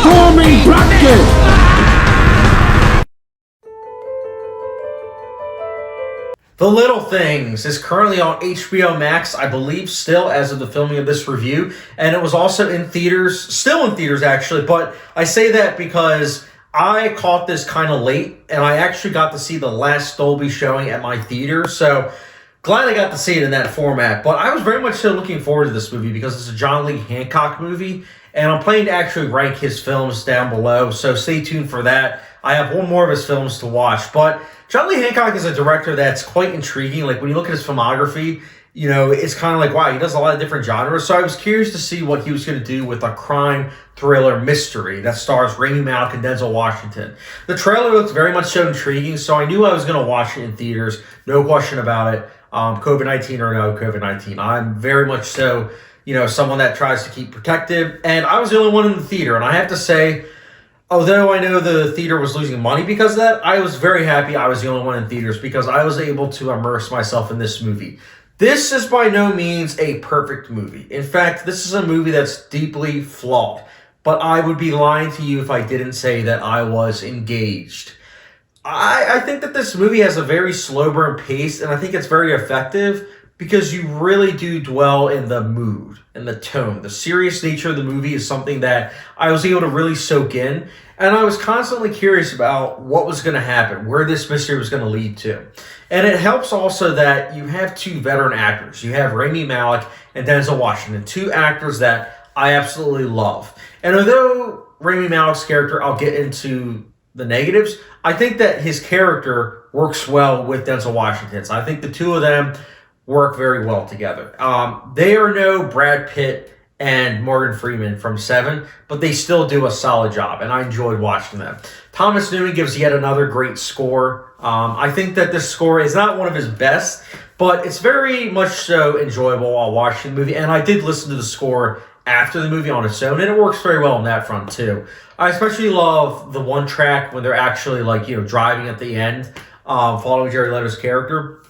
storming bracket. The Little Things is currently on HBO Max, I believe still as of the filming of this review, and it was also in theaters, still in theaters actually, but I say that because I caught this kind of late, and I actually got to see the last Dolby showing at my theater, so glad I got to see it in that format. But I was very much so looking forward to this movie because it's a John Lee Hancock movie, and I'm planning to actually rank his films down below, so stay tuned for that. I have one more of his films to watch, but John Lee Hancock is a director that's quite intriguing. Like, when you look at his filmography, you know, it's kind of like, wow, he does a lot of different genres. So I was curious to see what he was going to do with a crime thriller mystery that stars Rami Malek and Denzel Washington. The trailer looks very much so intriguing, so I knew I was going to watch it in theaters. No question about it. COVID-19 or no COVID-19. I'm very much so, you know, someone that tries to keep protective. And I was the only one in the theater. And I have to say, although I know the theater was losing money because of that, I was very happy I was the only one in theaters because I was able to immerse myself in this movie. This is by no means a perfect movie. In fact, this is a movie that's deeply flawed. But I would be lying to you if I didn't say that I was engaged. I think that this movie has a very slow burn pace, and I think it's very effective because you really do dwell in the mood and the tone. The serious nature of the movie is something that I was able to really soak in, and I was constantly curious about what was going to happen, where this mystery was going to lead to. And it helps also that you have two veteran actors. You have Rami Malek and Denzel Washington, two actors that I absolutely love. And although Rami Malek's character, I'll get into the negatives, I think that his character works well with Denzel Washington's. I think the two of them work very well together. They are no Brad Pitt and Morgan Freeman from Seven, but they still do a solid job, and I enjoyed watching them. Thomas Newman gives yet another great score. I think that this score is not one of his best, but it's very much so enjoyable while watching the movie, and I did listen to the score after the movie on its own, and it works very well on that front too. I especially love the one track when they're actually, like, you know, driving at the end, following Jared Leto's character.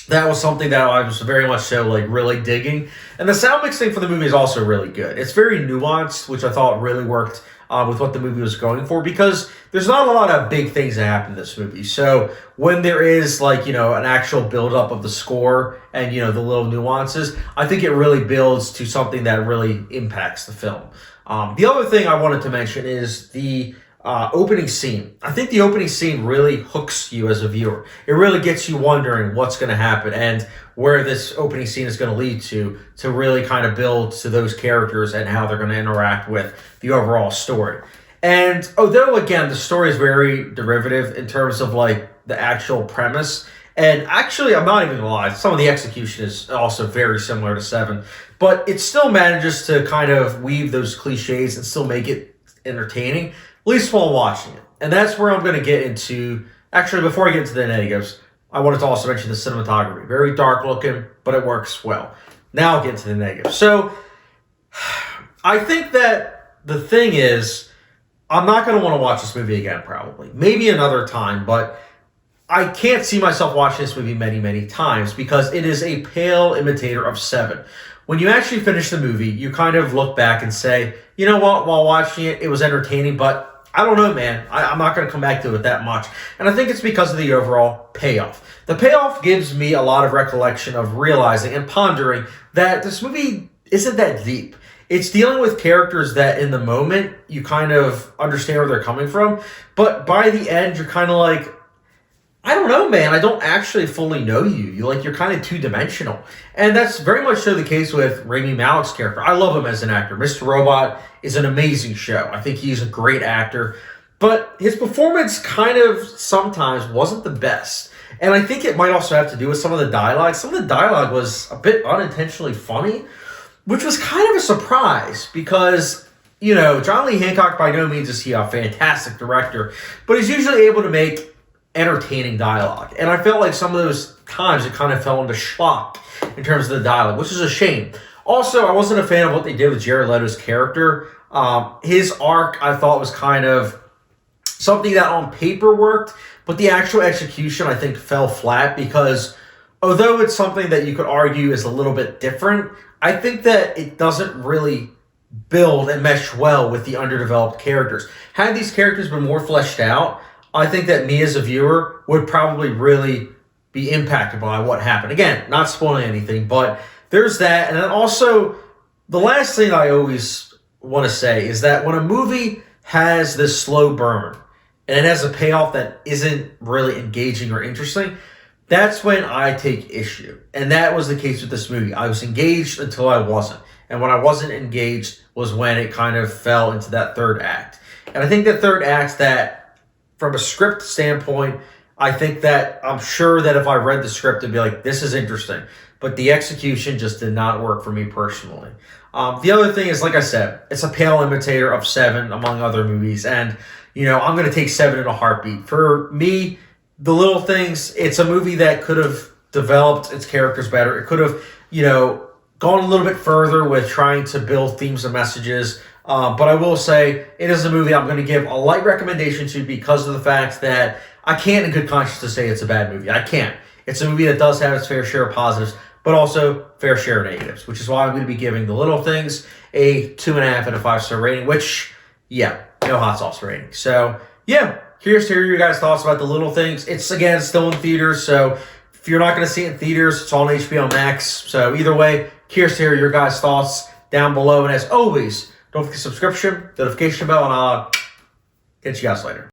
That was something that I was very much so, like, really digging. And the sound mixing for the movie is also really good. It's very nuanced, which I thought really worked with what the movie was going for, because there's not a lot of big things that happen in this movie. So when there is, like, you know, an actual build-up of the score and, you know, the little nuances, I think it really builds to something that really impacts the film. The other thing I wanted to mention is the opening scene. I think the opening scene really hooks you as a viewer. It really gets you wondering what's going to happen and where this opening scene is going to lead to really kind of build to those characters and how they're going to interact with the overall story. And although, again, the story is very derivative in terms of, like, the actual premise, and actually, I'm not even going to lie, some of the execution is also very similar to Seven, but it still manages to kind of weave those cliches and still make it entertaining, at least while watching it. And that's where I'm going to get into, actually, before I get into the negatives, I wanted to also mention the cinematography. Very dark looking, but it works well. Now I'll get into the negatives. So, I think that the thing is, I'm not going to want to watch this movie again, probably. Maybe another time, but I can't see myself watching this movie many, many times because it is a pale imitator of Seven. When you actually finish the movie, you kind of look back and say, you know what, while watching it, it was entertaining, but I don't know, man. I'm not going to come back to it that much. And I think it's because of the overall payoff. The payoff gives me a lot of recollection of realizing and pondering that this movie isn't that deep. It's dealing with characters that in the moment you kind of understand where they're coming from, but by the end you're kind of like, I don't know, man. I don't actually fully know you. You're kind of two-dimensional. And that's very much so the case with Rami Malek's character. I love him as an actor. Mr. Robot is an amazing show. I think he's a great actor. But his performance kind of sometimes wasn't the best. And I think it might also have to do with some of the dialogue. Some of the dialogue was a bit unintentionally funny, which was kind of a surprise because, you know, John Lee Hancock by no means is he a fantastic director, but he's usually able to make entertaining dialogue. And I felt like some of those times it kind of fell into schlock in terms of the dialogue, which is a shame. Also, I wasn't a fan of what they did with Jared Leto's character. His arc, I thought, was kind of something that on paper worked, but the actual execution, I think, fell flat because although it's something that you could argue is a little bit different, I think that it doesn't really build and mesh well with the underdeveloped characters. Had these characters been more fleshed out, I think that me as a viewer would probably really be impacted by what happened. Again, not spoiling anything, but there's that. And then also, the last thing I always want to say is that when a movie has this slow burn and it has a payoff that isn't really engaging or interesting, that's when I take issue. And that was the case with this movie. I was engaged until I wasn't. And when I wasn't engaged was when it kind of fell into that third act. And I think that third act, that from a script standpoint, I think that I'm sure that if I read the script, it'd be like, this is interesting. But the execution just did not work for me personally. The other thing is, like I said, it's a pale imitator of Seven, among other movies. And, I'm going to take Seven in a heartbeat. For me, The Little Things, it's a movie that could have developed its characters better. It could have, gone a little bit further with trying to build themes and messages. But I will say it is a movie I'm going to give a light recommendation to because of the fact that I can't in good conscience say it's a bad movie. I can't. It's a movie that does have its fair share of positives, but also fair share of negatives, which is why I'm going to be giving The Little Things a 2.5 out of 5-star rating, which, no hot sauce rating. So, curious to hear your guys' thoughts about The Little Things. It's, again, still in theaters, so if you're not going to see it in theaters, it's on HBO Max. So either way, curious to hear your guys' thoughts down below. And as always, don't forget subscription, notification bell, and I'll catch you guys later.